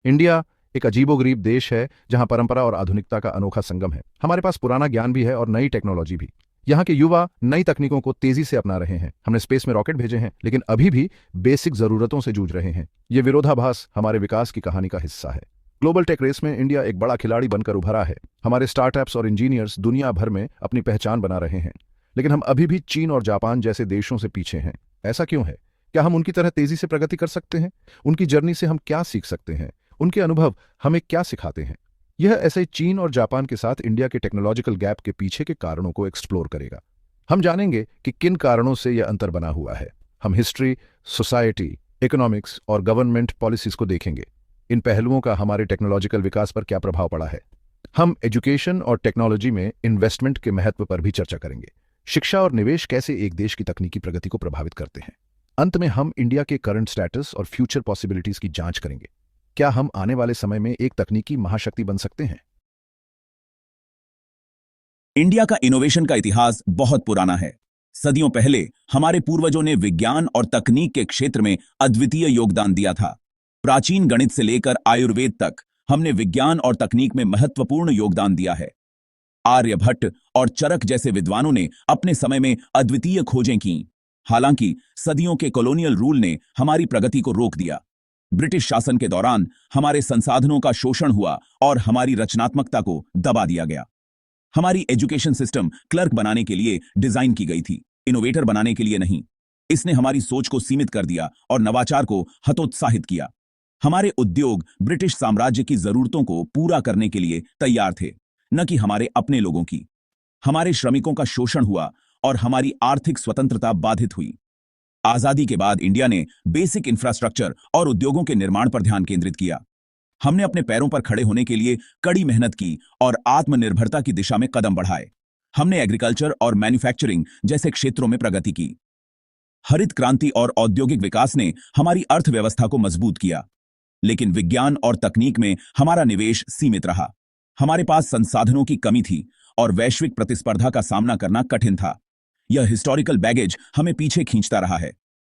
India एक अजीबोगरीब देश है जहां परंपरा और आधुनिकता का अनोखा संगम है। हमारे पास पुराना ज्ञान भी है और नई टेक्नोलॉजी भी। यहाँ के युवा नई तकनीकों को तेजी से अपना रहे हैं। हमने स्पेस में रॉकेट भेजे हैं, लेकिन अभी भी बेसिक जरूरतों से जूझ रहे हैं। ये विरोधाभास हमारे विकास की कहानी का हिस्सा है। ग्लोबल टेक रेस में इंडिया एक बड़ा खिलाड़ी बनकर उभरा है। हमारे स्टार्टअप्स और इंजीनियर्स दुनिया भर में अपनी पहचान बना रहे हैं, लेकिन हम अभी भी चीन और जापान जैसे देशों से पीछे हैं। ऐसा क्यों है? क्या हम उनकी तरह तेजी से प्रगति कर सकते हैं? उनकी जर्नी से हम क्या सीख सकते हैं? उनके अनुभव हमें क्या सिखाते हैं? यह ऐसे चीन और जापान के साथ इंडिया के टेक्नोलॉजिकल गैप के पीछे के कारणों को एक्सप्लोर करेगा। हम जानेंगे कि किन कारणों से यह अंतर बना हुआ है। हम हिस्ट्री, सोसाइटी, इकोनॉमिक्स और गवर्नमेंट पॉलिसीज को देखेंगे। इन पहलुओं का हमारे टेक्नोलॉजिकल विकास पर क्या प्रभाव पड़ा है। हम एजुकेशन और टेक्नोलॉजी में इन्वेस्टमेंट के महत्व पर भी चर्चा करेंगे। शिक्षा और निवेश कैसे एक देश की तकनीकी प्रगति को प्रभावित करते हैं। अंत में हम इंडिया के करंट स्टेटस और फ्यूचर पॉसिबिलिटीज की जांच करेंगे। क्या हम आने वाले समय में एक तकनीकी महाशक्ति बन सकते हैं? इंडिया का इनोवेशन का इतिहास बहुत पुराना है। सदियों पहले हमारे पूर्वजों ने विज्ञान और तकनीक के क्षेत्र में अद्वितीय योगदान दिया था। प्राचीन गणित से लेकर आयुर्वेद तक हमने विज्ञान और तकनीक में महत्वपूर्ण योगदान दिया है। आर्यभट्ट और चरक जैसे विद्वानों ने अपने समय में अद्वितीय खोजें की। हालांकि सदियों के कॉलोनियल रूल ने हमारी प्रगति को रोक दिया। ब्रिटिश शासन के दौरान हमारे संसाधनों का शोषण हुआ और हमारी रचनात्मकता को दबा दिया गया। हमारी एजुकेशन सिस्टम क्लर्क बनाने के लिए डिजाइन की गई थी, इनोवेटर बनाने के लिए नहीं। इसने हमारी सोच को सीमित कर दिया और नवाचार को हतोत्साहित किया। हमारे उद्योग ब्रिटिश साम्राज्य की जरूरतों को पूरा करने के लिए तैयार थे, न कि हमारे अपने लोगों की। हमारे श्रमिकों का शोषण हुआ और हमारी आर्थिक स्वतंत्रता बाधित हुई। आजादी के बाद इंडिया ने बेसिक इंफ्रास्ट्रक्चर और उद्योगों के निर्माण पर ध्यान केंद्रित किया। हमने अपने पैरों पर खड़े होने के लिए कड़ी मेहनत की और आत्मनिर्भरता की दिशा में कदम बढ़ाए। हमने एग्रीकल्चर और मैन्युफैक्चरिंग जैसे क्षेत्रों में प्रगति की। हरित क्रांति और औद्योगिक विकास ने हमारी अर्थव्यवस्था को मजबूत किया, लेकिन विज्ञान और तकनीक में हमारा निवेश सीमित रहा। हमारे पास संसाधनों की कमी थी और वैश्विक प्रतिस्पर्धा का सामना करना कठिन था। यह हिस्टोरिकल बैगेज हमें पीछे खींचता रहा है,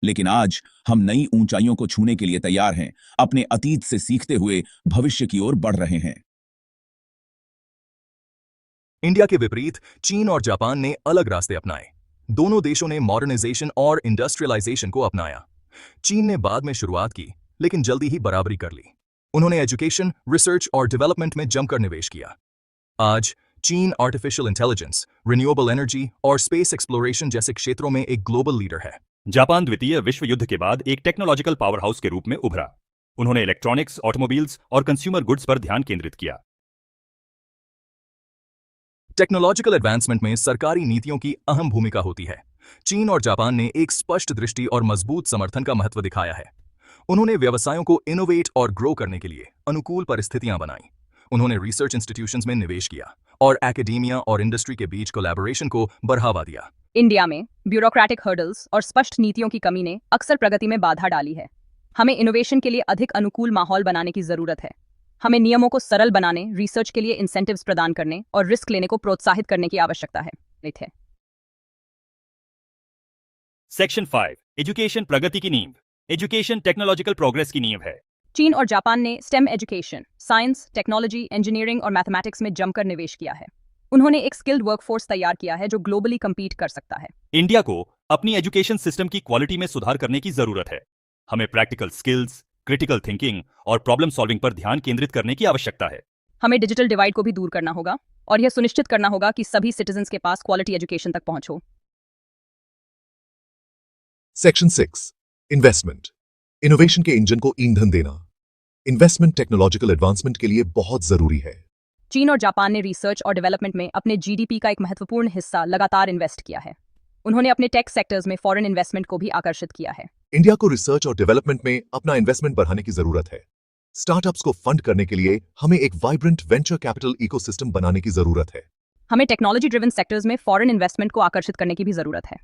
लेकिन आज हम नई ऊंचाइयों को छूने के लिए तैयार हैं। अपने अतीत से सीखते हुए भविष्य की ओर बढ़ रहे हैं। इंडिया के विपरीत चीन और जापान ने अलग रास्ते अपनाए। दोनों देशों ने मॉडर्नाइजेशन और इंडस्ट्रियलाइजेशन को अपनाया। चीन ने बाद में शुरुआत की, लेकिन जल्दी ही बराबरी कर ली। उन्होंने एजुकेशन, रिसर्च और डेवलपमेंट में जमकर निवेश किया। आज चीन आर्टिफिशियल इंटेलिजेंस, रिन्यूएबल एनर्जी और स्पेस एक्सप्लोरेशन जैसे क्षेत्रों में एक ग्लोबल लीडर है। जापान द्वितीय विश्व युद्ध के बाद एक टेक्नोलॉजिकल पावर हाउस के रूप में उभरा। उन्होंने इलेक्ट्रॉनिक्स, ऑटोमोबाइल्स और कंज्यूमर गुड्स पर ध्यान केंद्रित किया। टेक्नोलॉजिकल एडवांसमेंट में सरकारी नीतियों की अहम भूमिका होती है। चीन और जापान ने एक स्पष्ट दृष्टि और मजबूत समर्थन का महत्व दिखाया है। उन्होंने व्यवसायों को इनोवेट और ग्रो करने के लिए अनुकूल परिस्थितियां बनाई। उन्होंने रिसर्च इंस्टीट्यूशंस में निवेश किया और एकेडेमिया और इंडस्ट्री के बीच कोलैबोरेशन को बढ़ावा दिया। इंडिया में ब्यूरोक्रेटिक हर्डल्स और स्पष्ट नीतियों की कमी ने अक्सर प्रगति में बाधा डाली है। हमें इनोवेशन के लिए अधिक अनुकूल माहौल बनाने की जरूरत है। हमें नियमों को सरल बनाने, रिसर्च के लिए इंसेंटिव्स प्रदान करने और रिस्क लेने को प्रोत्साहित करने की आवश्यकता है। सेक्शन 5 एजुकेशन प्रगति की नींव। एजुकेशन टेक्नोलॉजिकल प्रोग्रेस की नींव है। चीन और जापान ने stem education, science, technology, engineering और मैथमेटिक्स में जमकर निवेश किया है। उन्होंने एक स्किल्ड वर्कफोर्स तैयार किया है जो ग्लोबली compete कर सकता है। इंडिया को अपनी एजुकेशन सिस्टम की क्वालिटी में सुधार करने की जरूरत है। हमें प्रैक्टिकल स्किल्स, क्रिटिकल थिंकिंग और प्रॉब्लम सॉल्विंग पर ध्यान केंद्रित करने की आवश्यकता है। हमें डिजिटल डिवाइड को भी दूर करना होगा और यह सुनिश्चित करना होगा कि सभी सिटीजन्स के पास क्वालिटी एजुकेशन तक पहुंच हो। Section 6 investment. इनोवेशन के इंजन को ईंधन देना। इन्वेस्टमेंट टेक्नोलॉजिकल एडवांसमेंट के लिए बहुत जरूरी है। चीन और जापान ने रिसर्च और डेवलपमेंट में अपने जीडीपी का एक महत्वपूर्ण हिस्सा लगातार इन्वेस्ट किया है। उन्होंने अपने टेक सेक्टर्स में फॉरेन इन्वेस्टमेंट को भी आकर्षित किया है। इंडिया को रिसर्च और डेवलपमेंट में अपना इन्वेस्टमेंट बढ़ाने की जरूरत है। स्टार्टअप्स को फंड करने के लिए हमें एक वाइब्रेंट वेंचर कैपिटल इकोसिस्टम बनाने की जरूरत है। हमें टेक्नोलॉजी ड्रिवन सेक्टर्स में फॉरेन इन्वेस्टमेंट को आकर्षित करने की भी जरूरत है।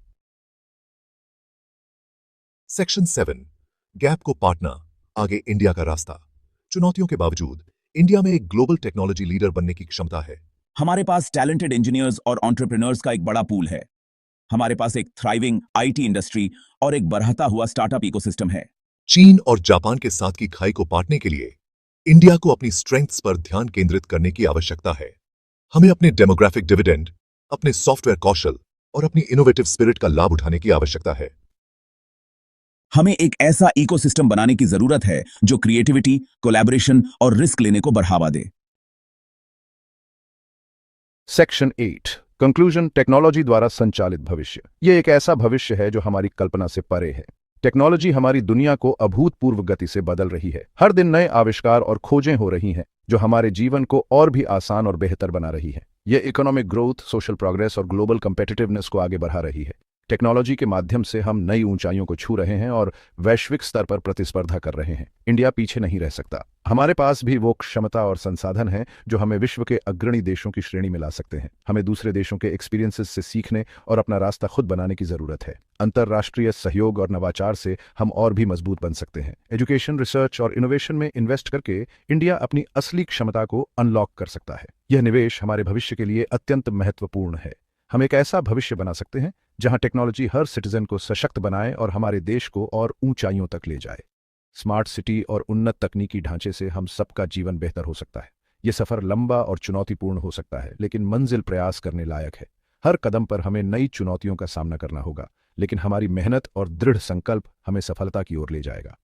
सेक्शन 7 गैप को पाटना। आगे इंडिया का रास्ता। चुनौतियों के बावजूद इंडिया में एक ग्लोबल टेक्नोलॉजी लीडर बनने की क्षमता है। हमारे पास टैलेंटेड इंजीनियर्स और एंटरप्रेन्योर्स का एक बड़ा पूल है। हमारे पास एक थ्राइविंग आईटी इंडस्ट्री और एक बढ़ता हुआ स्टार्टअप इकोसिस्टम है। चीन और जापान के साथ की खाई को पाटने के लिए इंडिया को अपनी स्ट्रेंथ्स पर ध्यान केंद्रित करने की आवश्यकता है। हमें अपने डेमोग्राफिक डिविडेंड, अपने सॉफ्टवेयर कौशल और अपनी इनोवेटिव स्पिरिट का लाभ उठाने की आवश्यकता है। हमें एक ऐसा इकोसिस्टम बनाने की जरूरत है जो क्रिएटिविटी, कोलैबोरेशन और रिस्क लेने को बढ़ावा दे। सेक्शन 8 कंक्लूजन, टेक्नोलॉजी द्वारा संचालित भविष्य। यह एक ऐसा भविष्य है जो हमारी कल्पना से परे है। टेक्नोलॉजी हमारी दुनिया को अभूतपूर्व गति से बदल रही है। हर दिन नए आविष्कार और खोजें हो रही हैं जो हमारे जीवन को और भी आसान और बेहतर बना रही है। यह इकोनॉमिक ग्रोथ, सोशल प्रोग्रेस और ग्लोबल कम्पेटिटिवनेस को आगे बढ़ा रही है। टेक्नोलॉजी के माध्यम से हम नई ऊंचाइयों को छू रहे हैं और वैश्विक स्तर पर प्रतिस्पर्धा कर रहे हैं। इंडिया पीछे नहीं रह सकता। हमारे पास भी वो क्षमता और संसाधन हैं जो हमें विश्व के अग्रणी देशों की श्रेणी में ला सकते हैं। हमें दूसरे देशों के एक्सपीरियंसेस से सीखने और अपना रास्ता खुद बनाने की जरूरत है। अंतर्राष्ट्रीय सहयोग और नवाचार से हम और भी मजबूत बन सकते हैं। एजुकेशन, रिसर्च और इनोवेशन में इन्वेस्ट करके इंडिया अपनी असली क्षमता को अनलॉक कर सकता है। यह निवेश हमारे भविष्य के लिए अत्यंत महत्वपूर्ण है। हम एक ऐसा भविष्य बना सकते हैं जहां टेक्नोलॉजी हर सिटीजन को सशक्त बनाए और हमारे देश को और ऊंचाइयों तक ले जाए। स्मार्ट सिटी और उन्नत तकनीकी ढांचे से हम सबका जीवन बेहतर हो सकता है। यह सफर लंबा और चुनौतीपूर्ण हो सकता है, लेकिन मंजिल प्रयास करने लायक है। हर कदम पर हमें नई चुनौतियों का सामना करना होगा, लेकिन हमारी मेहनत और दृढ़ संकल्प हमें सफलता की ओर ले जाएगा।